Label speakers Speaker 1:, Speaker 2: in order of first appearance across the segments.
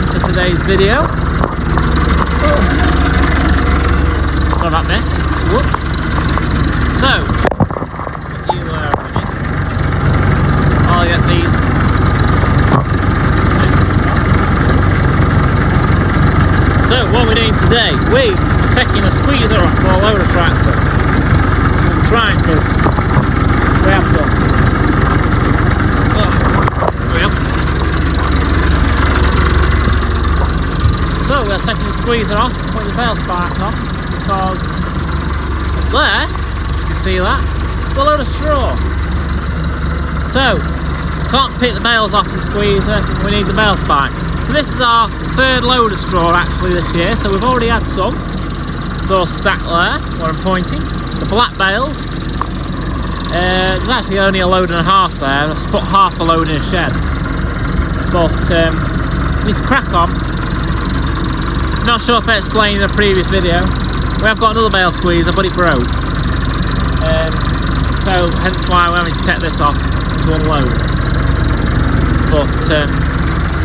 Speaker 1: into today's video. Sorry about this. Whoop. So, you a minute. I'll get these. So, what we're doing today, we are taking a squeezer off for a loader tractor. So I'm trying to. We have done. There we go. So we're taking the squeezer off, putting the bale spark on, because there, you can see that, it's a load of straw. So, can't pick the bales off the squeezer, we need the bale spike. So this is our third load of straw actually this year, so we've already had some. So stacked there, where I'm pointing. The black bales, there's actually only a load and a half there, I've put half a load in a shed. But, we need to crack on. Not sure if I explained in a previous video. We have got another bale squeezer, but it broke. So hence why we're having to take this off to unload. But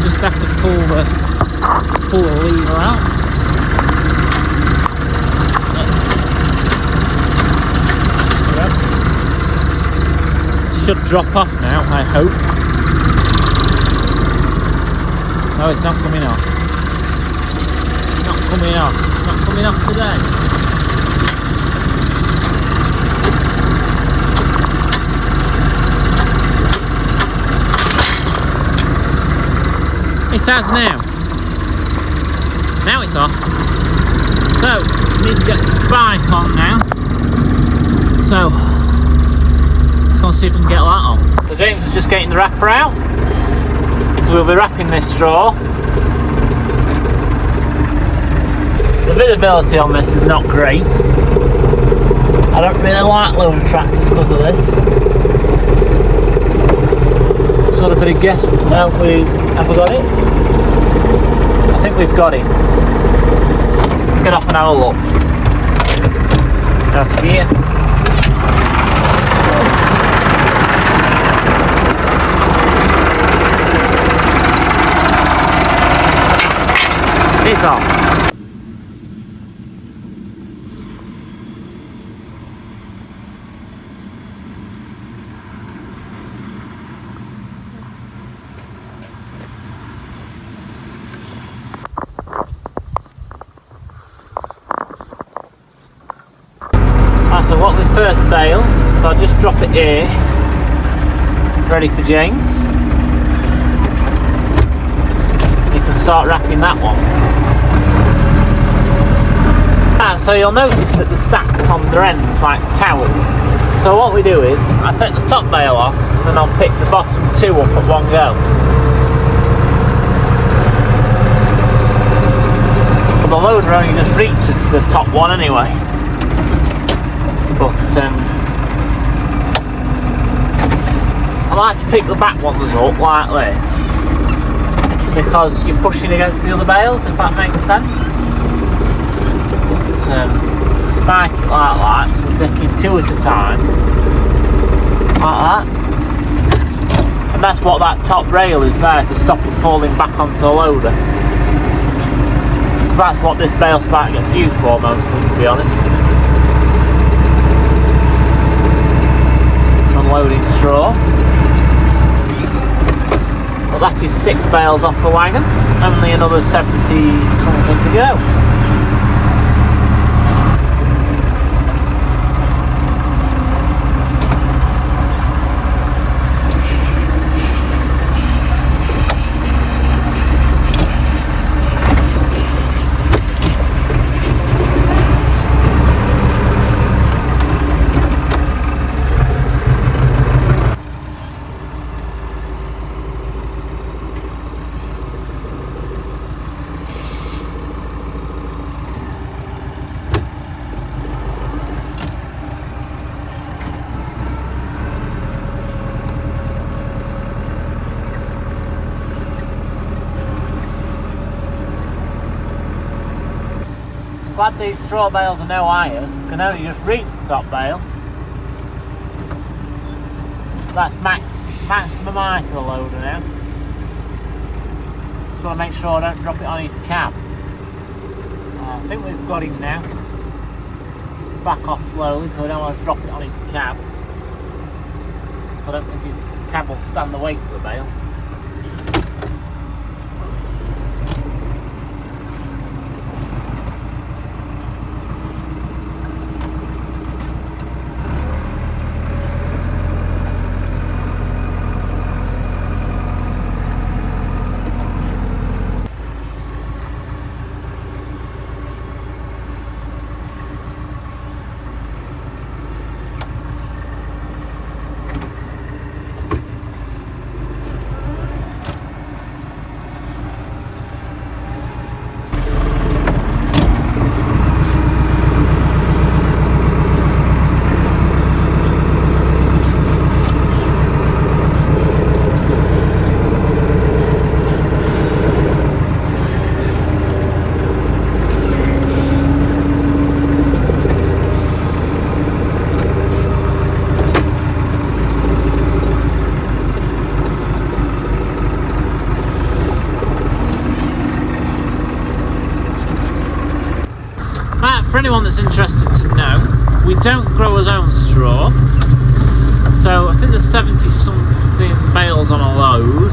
Speaker 1: just have to pull the lever out. Should drop off now, I hope. No, it's not coming off. Not coming off today. It has now. Now it's off. So, we need to get the spike on now. So, let's go and see if we can get that on. So James is just getting the wrapper out. So we'll be wrapping this straw. The visibility on this is not great. I don't really like loader tractors because of this. Sort of bit of guess. Have we got it? I think we've got it. Let's get off and have a look. Out of gear. It's off. So what the first bale, so I'll just drop it here, ready for James. You can start wrapping that one. And so you'll notice that the stacked on their ends like towers. So what we do is, I take the top bale off and I'll pick the bottom two up at one go. But the loader only just reaches to the top one anyway. But I like to pick the back ones up like this because you're pushing against the other bales, if that makes sense. But spike it like that, so we're taking two at a time, like that. And that's what that top rail is there, to stop it falling back onto the loader. Because that's what this bale spike gets used for mostly, to be honest. Unloading straw. Well, that is 6 bales off the wagon, only another 70 something to go. Glad these straw bales are no higher, can only just reach the top bale. That's maximum height of the loader now. got to make sure I don't drop it on his cab. I think we've got him now. Back off slowly because I don't want to drop it on his cab. I don't think his cab will stand the weight of the bale. For anyone that's interested to know, we don't grow our own straw. So I think there's 70 something bales on a load.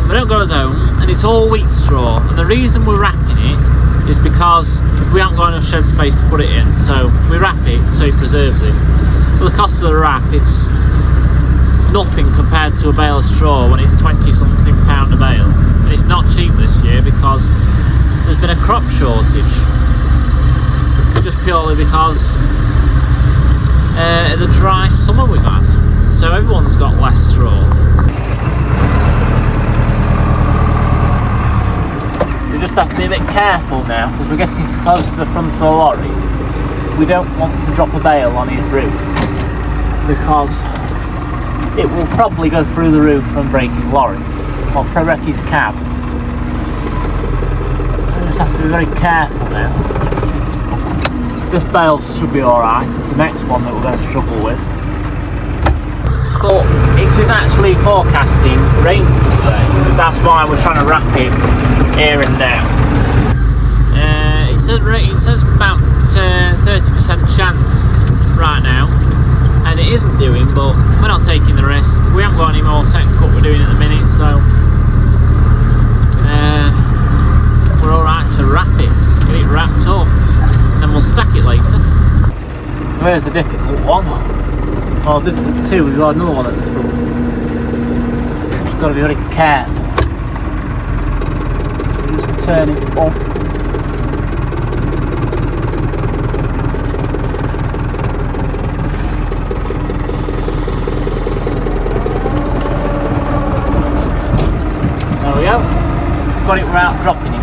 Speaker 1: We don't grow our own, and it's all wheat straw. And the reason we're wrapping it is because we haven't got enough shed space to put it in. So we wrap it so it preserves it. But the cost of the wrap, it's nothing compared to a bale of straw when it's 20 something pound a bale. And it's not cheap this year because there's been a crop shortage. Just purely because of the dry summer we've had, so everyone's got less straw. We just have to be a bit careful now because we're getting close to the front of the lorry. We don't want to drop a bale on his roof because it will probably go through the roof and break his lorry or wreck his cab. So we just have to be very careful now. This bale should be alright, it's the next one that we're going to struggle with. But it is actually forecasting rain today, that's why we're trying to wrap it here and now. It says about 30% chance right now, and it isn't doing, but we're not taking the risk. We haven't got any more set cut we're doing at the minute, so we're alright to wrap it, get it wrapped up. And we'll stack it later. So here's the difficult one. Well, difficult two, we've got another one at the front. Just got to be very careful. So just turn it up. There we go. Got it without dropping it.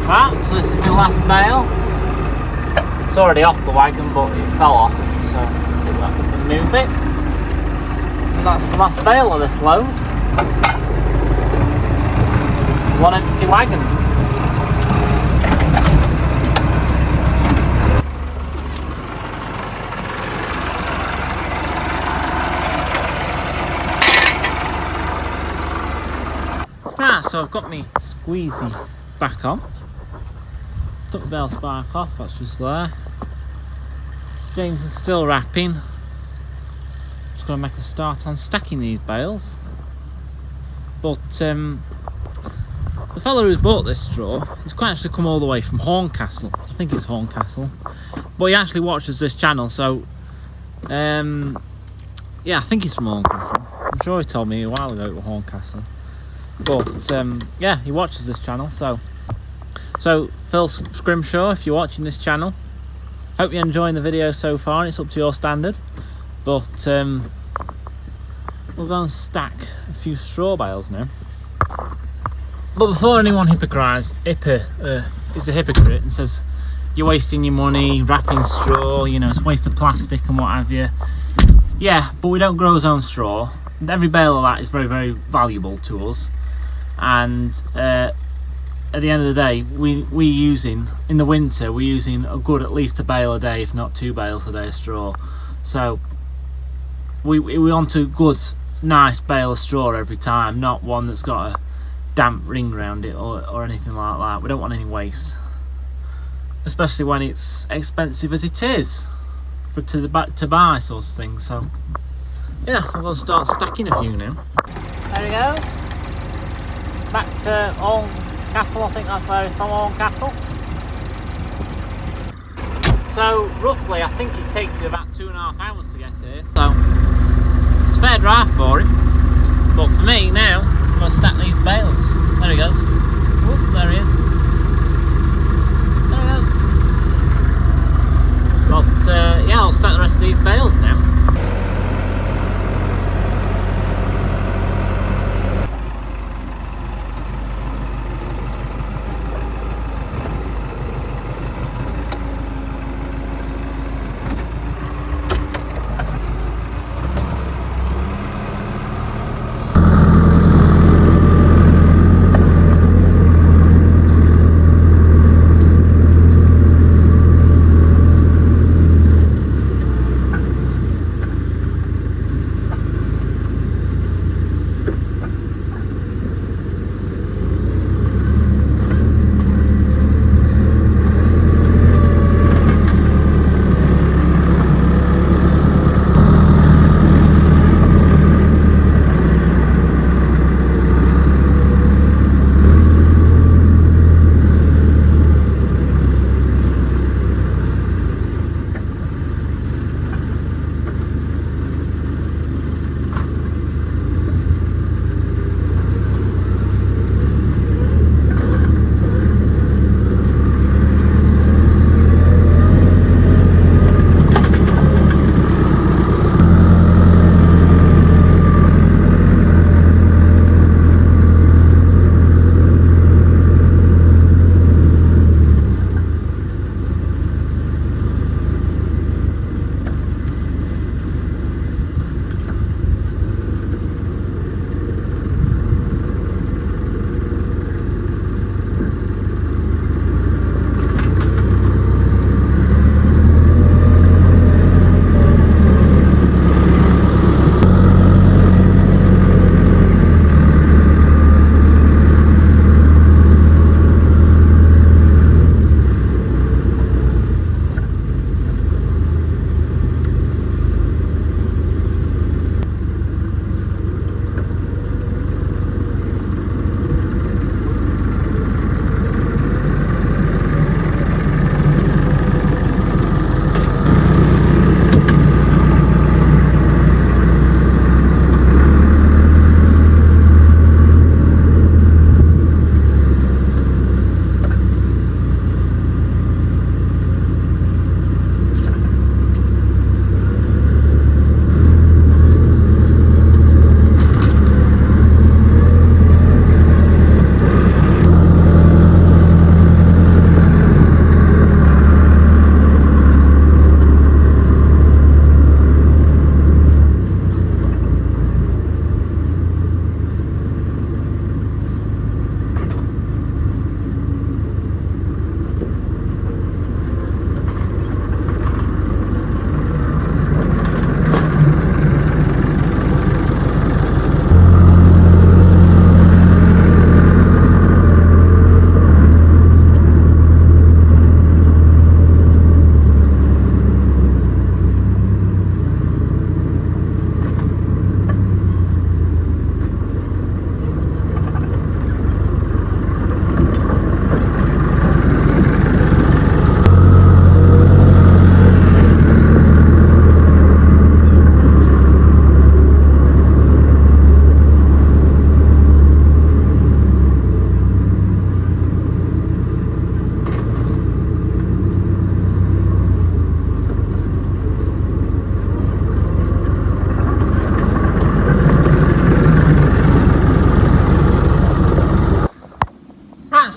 Speaker 1: Right, so this is the last bale. It's already off the wagon, but it fell off, so I'll move it. And that's the last bale of this load. One empty wagon. Right, so I've got my squeezy back on. Took the bale spark off, that's just there. James is still wrapping. Just going to make a start on stacking these bales. But the fellow who's bought this straw, he's quite actually come all the way from Horncastle. I think it's Horncastle. But he actually watches this channel, so yeah, I think he's from Horncastle. I'm sure he told me a while ago it was Horncastle. But yeah, he watches this channel, so Phil Scrimshaw, if you're watching this channel, hope you're enjoying the video so far. It's up to your standard, but we'll go and stack a few straw bales now. But before anyone is a hypocrite and says you're wasting your money wrapping straw, you know, it's a waste of plastic and what have you. Yeah, but we don't grow our own straw. Every bale of that is very, very valuable to us. And at the end of the day, we're using, in the winter, we're using a good at least a bale a day, if not 2 bales a day of straw. So we want a good, nice bale of straw every time, not one that's got a damp ring around it or anything like that. We don't want any waste, especially when it's expensive as it is to buy, sort of thing. So yeah, I'm going to start stacking a few now. There he goes. Back to Horncastle, I think that's where he's from, Horncastle. So roughly, I think it takes you about 2.5 hours to get here. So it's a fair drive for him. But for me now, I'm going to stack these bales. There he goes. Whoop, there he is. There he goes. But yeah, I'll stack the rest of these bales now.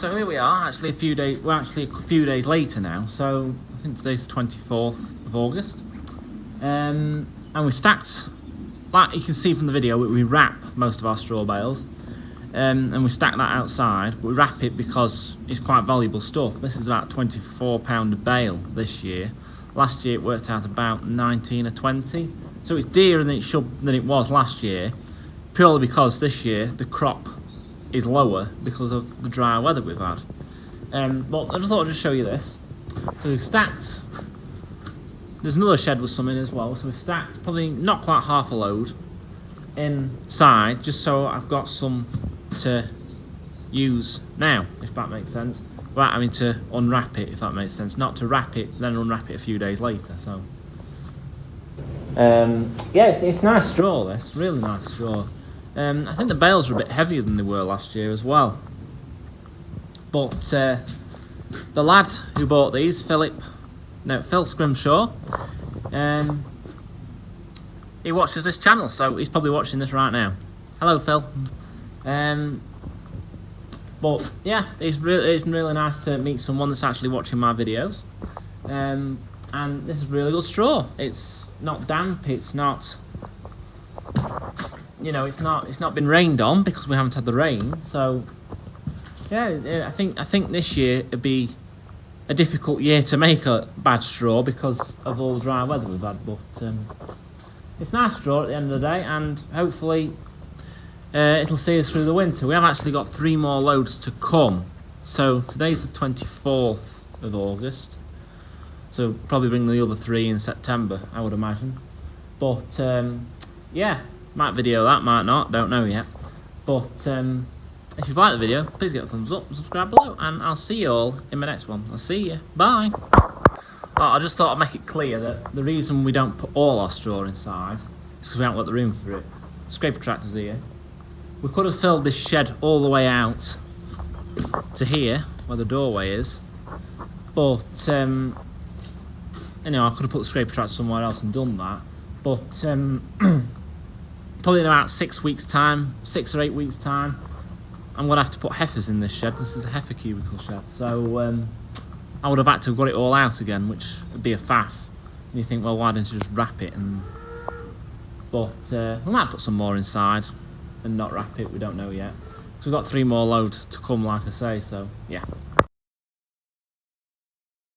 Speaker 1: so here we are, actually we're actually a few days later now, so I think today's the 24th of August. And we stacked, like you can see from the video, we wrap most of our straw bales. And we stack that outside, but we wrap it because it's quite valuable stuff. This is about £24 a bale this year. Last year it worked out about 19 or 20. So it's dearer than it was last year, purely because this year the crop is lower because of the dry weather we've had. But I just thought I'd just show you this. So we've stacked, there's another shed with some in as well, so we've stacked probably not quite half a load inside, just so I've got some to use now, if that makes sense, without having to unwrap it, if that makes sense. Not to wrap it, then unwrap it a few days later. So yeah, it's nice straw, this, really nice straw. I think the bales are a bit heavier than they were last year as well, but the lad who bought these, Phil Scrimshaw, he watches this channel, so he's probably watching this right now. Hello, Phil. But yeah, it's really nice to meet someone that's actually watching my videos. And this is really good straw. It's not damp. It's not, you know, it's not been rained on because we haven't had the rain. So yeah, I think this year it'd be a difficult year to make a bad straw because of all the dry weather we've had. But it's nice straw at the end of the day, and hopefully it'll see us through the winter. We have actually got 3 more loads to come. So today's the 24th of August. So probably bring the other 3 in September, I would imagine. But yeah, might video that, might not, don't know yet. But if you've liked the video, please give it a thumbs up and subscribe below, and I'll see you all in my next one. I'll see you. Bye. Well, I just thought I'd make it clear that the reason we don't put all our straw inside is because we haven't got the room for it. Scraper tractor's here. We could have filled this shed all the way out to here, where the doorway is, but you know, I could have put the scraper tractor somewhere else and done that. But probably in about 6 weeks' time, 6 or 8 weeks' time, I'm going to have to put heifers in this shed. This is a heifer cubicle shed, so I would have had to have got it all out again, which would be a faff. And you think, well, why didn't you just wrap it? But we might put some more inside and not wrap it, we don't know yet. So we've got 3 more loads to come, like I say, so yeah.